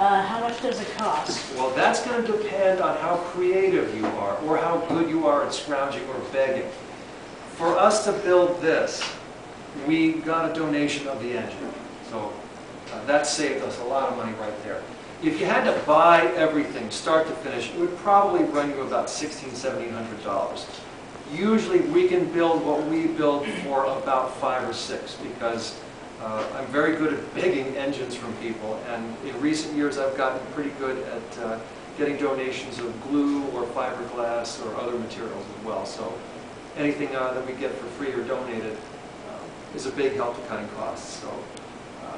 How much does it cost? Well, that's going to depend on how creative you are or how good you are at scrounging or begging. For us to build this, we got a donation of the engine. So that saved us a lot of money right there. If you had to buy everything, start to finish, it would probably run you about $1,600, $1,700. Usually we can build what we build for about 5 or 6 because I'm very good at begging engines from people, and in recent years I've gotten pretty good at getting donations of glue or fiberglass or other materials as well. So anything that we get for free or donated is a big help to cutting costs. So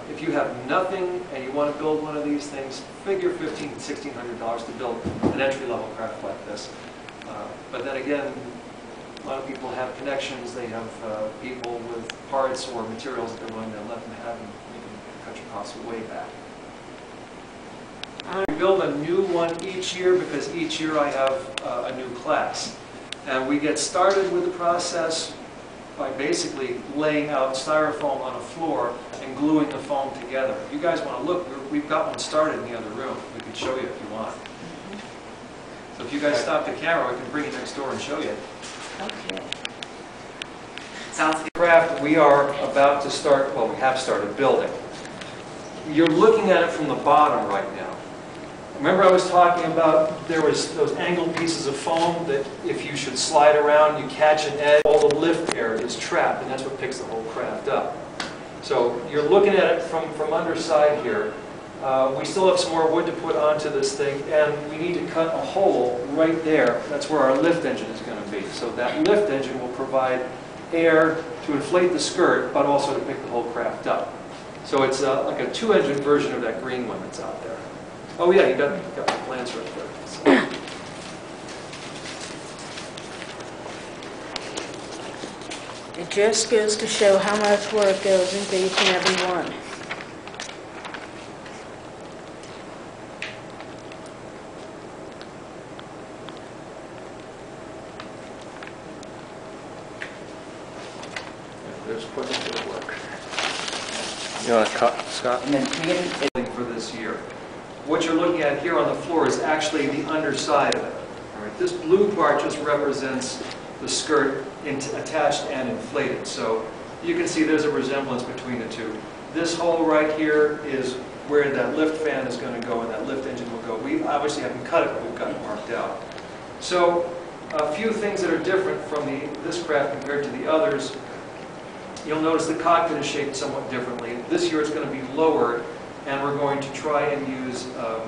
if you have nothing and you want to build one of these things, figure $1,500 to $1,600 to build an entry-level craft like this. But then again, a lot of people have connections, they have people with parts or materials that they're willing to let them have, and you can cut your costs way back. We build a new one each year because each year I have a new class. And we get started with the process by basically laying out styrofoam on a floor and gluing the foam together. If you guys want to look, we've got one started in the other room. We can show you if you want. So if you guys stop the camera, we can bring it next door and show you. Okay. Sounds good. Craft we are about to start, well, we have started building. You're looking at it from the bottom right now. Remember I was talking about there was those angled pieces of foam that if you should slide around, you catch an edge, all the lift air is trapped, and that's what picks the whole craft up. So you're looking at it from underside here. We still have some more wood to put onto this thing, and we need to cut a hole right there. That's where our lift engine is going to be. So that lift engine will provide air to inflate the skirt, but also to pick the whole craft up. So it's like a 2-engine version of that green one that's out there. Oh yeah, you got the plans right there. So. It just goes to show how much work goes into each and every one. There's quite a bit of work. You want to cut, Scott? And then creating for this year. What you're looking at here on the floor is actually the underside of it. All right, this blue part just represents the skirt attached and inflated. So you can see there's a resemblance between the two. This hole right here is where that lift fan is going to go and that lift engine will go. We obviously haven't cut it, but we've got it marked out. So a few things that are different from this craft compared to the others. You'll notice the cockpit is shaped somewhat differently. This year it's going to be lowered, and we're going to try and use a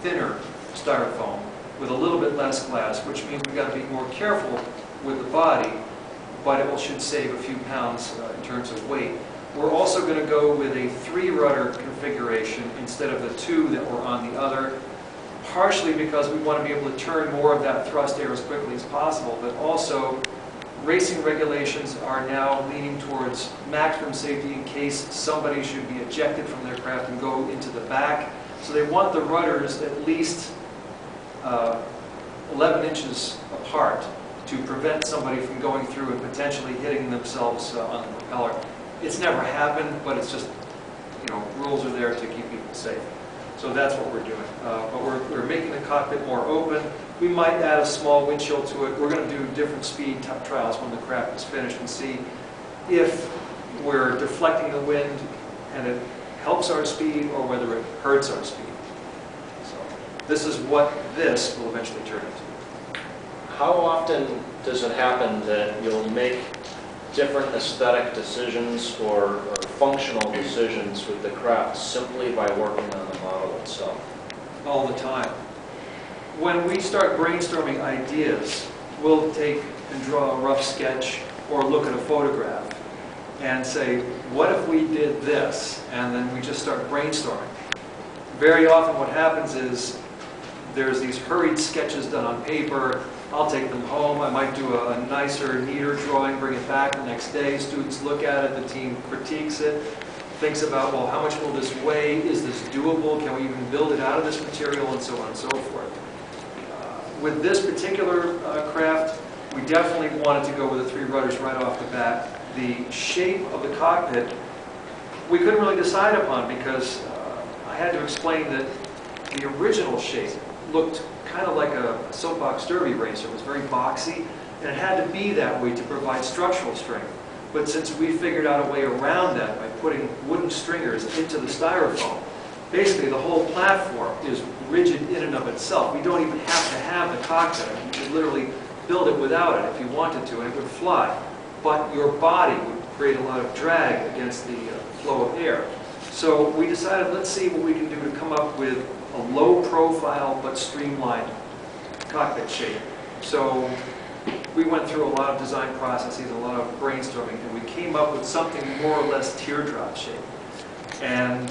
thinner styrofoam with a little bit less glass, which means we've got to be more careful with the body, but it should save a few pounds in terms of weight. We're also going to go with a 3-rudder configuration instead of the 2 that were on the other, partially because we want to be able to turn more of that thrust air as quickly as possible, but also racing regulations are now leaning towards maximum safety in case somebody should be ejected from their craft and go into the back. So they want the rudders at least 11 inches apart to prevent somebody from going through and potentially hitting themselves on the propeller. It's never happened, but it's just, rules are there to keep people safe. So that's what we're doing. But we're making the cockpit more open. We might add a small windshield to it. We're going to do different speed trials when the craft is finished and see if we're deflecting the wind and it helps our speed or whether it hurts our speed. So this is what this will eventually turn into. How often does it happen that you'll make different aesthetic decisions or functional decisions with the craft simply by working on the model itself? All the time. When we start brainstorming ideas, we'll take and draw a rough sketch or look at a photograph and say, what if we did this? And then we just start brainstorming. Very often what happens is there's these hurried sketches done on paper. I'll take them home. I might do a nicer, neater drawing, bring it back the next day. Students look at it, the team critiques it, thinks about, well, how much will this weigh? Is this doable? Can we even build it out of this material? And so on and so forth. With this particular craft, we definitely wanted to go with the 3 rudders right off the bat. The shape of the cockpit, we couldn't really decide upon because I had to explain that the original shape looked kind of like a soapbox derby racer. It was very boxy, and it had to be that way to provide structural strength. But since we figured out a way around that by putting wooden stringers into the styrofoam, basically the whole platform is rigid in and of itself. We don't even have to have the cockpit. You could literally build it without it if you wanted to, and it would fly. But your body would create a lot of drag against the flow of air. So we decided, let's see what we can do to come up with a low profile but streamlined cockpit shape. So we went through a lot of design processes, a lot of brainstorming, and we came up with something more or less teardrop shape. And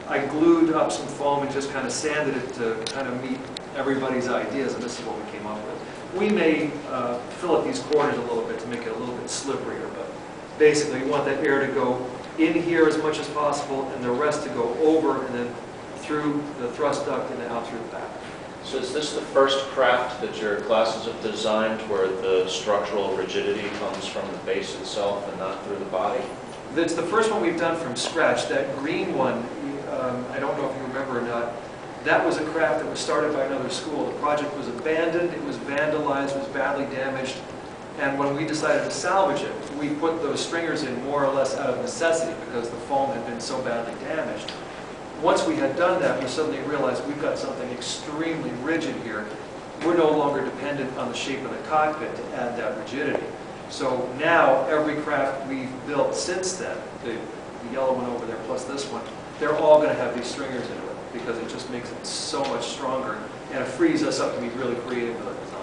I glued up some foam and just kind of sanded it to kind of meet everybody's ideas, and this is what we came up with. We may fill up these corners a little bit to make it a little bit slipperier, but basically we want that air to go in here as much as possible and the rest to go over and then through the thrust duct and then out through the back. So is this the first craft that your classes have designed where the structural rigidity comes from the base itself and not through the body? It's the first one we've done from scratch. That green one, I don't know if you remember or not, that was a craft that was started by another school. The project was abandoned, it was vandalized, it was badly damaged, and when we decided to salvage it, we put those stringers in more or less out of necessity because the foam had been so badly damaged. Once we had done that, we suddenly realized we've got something extremely rigid here. We're no longer dependent on the shape of the cockpit to add that rigidity. So now, every craft we've built since then, the yellow one over there plus this one, they're all going to have these stringers into it because it just makes it so much stronger and it frees us up to be really creative with our design.